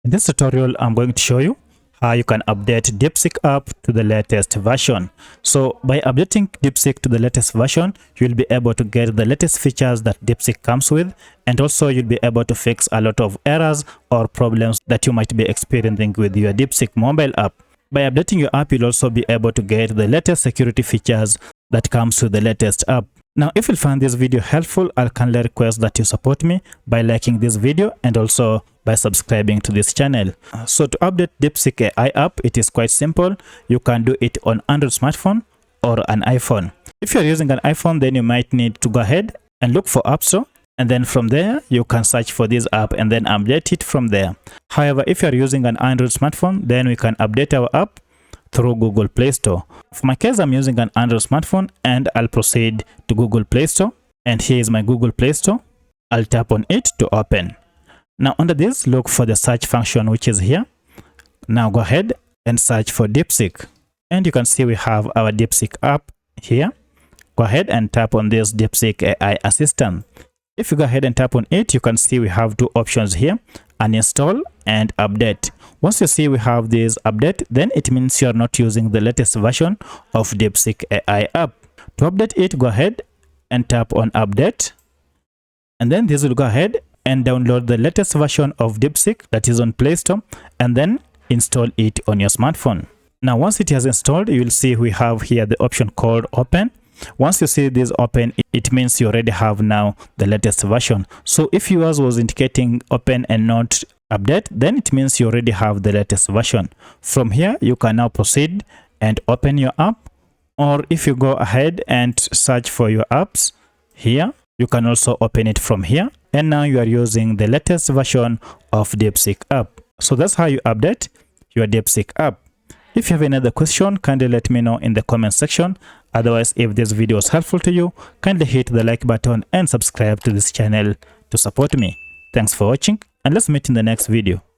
In this tutorial, I'm going to show you how you can update DeepSeek app to the latest version. So by updating DeepSeek to the latest version, you'll be able to get the latest features that DeepSeek comes with, and also you'll be able to fix a lot of errors or problems that you might be experiencing with your DeepSeek mobile app. By updating your app, you'll also be able to get the latest security features that comes with the latest app. Now, if you find this video helpful, I'll kindly request that you support me by liking this video and also by subscribing to this channel. So to update DeepSeek AI app, it is quite simple. You can do it on Android smartphone or an iPhone. If you're using an iPhone, then you might need to go ahead and look for App Store. And then from there, you can search for this app and then update it from there. However, if you're using an Android smartphone, then we can update our app through Google Play Store. For my case, I'm using an Android smartphone and I'll proceed to Google Play Store. And here is my Google Play Store. I'll tap on it to open. Now under this, look for the search function, which is here. Now go ahead and search for DeepSeek. And you can see we have our DeepSeek app here. Go ahead and tap on this DeepSeek AI assistant. If you go ahead and tap on it, you can see we have two options here, uninstall and update. Once you see we have this update, then it means you're not using the latest version of DeepSeek AI app. To update it, go ahead and tap on update. And then this will go ahead and download the latest version of DeepSeek that is on Play Store and then install it on your smartphone. Now, once it has installed, you will see we have here the option called open. Once you see this open, it means you already have now the latest version. So if yours was indicating open and not update, then it means you already have the latest version. From here, you can now proceed and open your app. Or if you go ahead and search for your apps here, you can also open it from here. And now you are using the latest version of DeepSeek app. So that's how you update your DeepSeek app. If you have any other question, kindly let me know in the comment section. Otherwise, if this video was helpful to you, kindly hit the like button and subscribe to this channel to support me. Thanks for watching, and let's meet in the next video.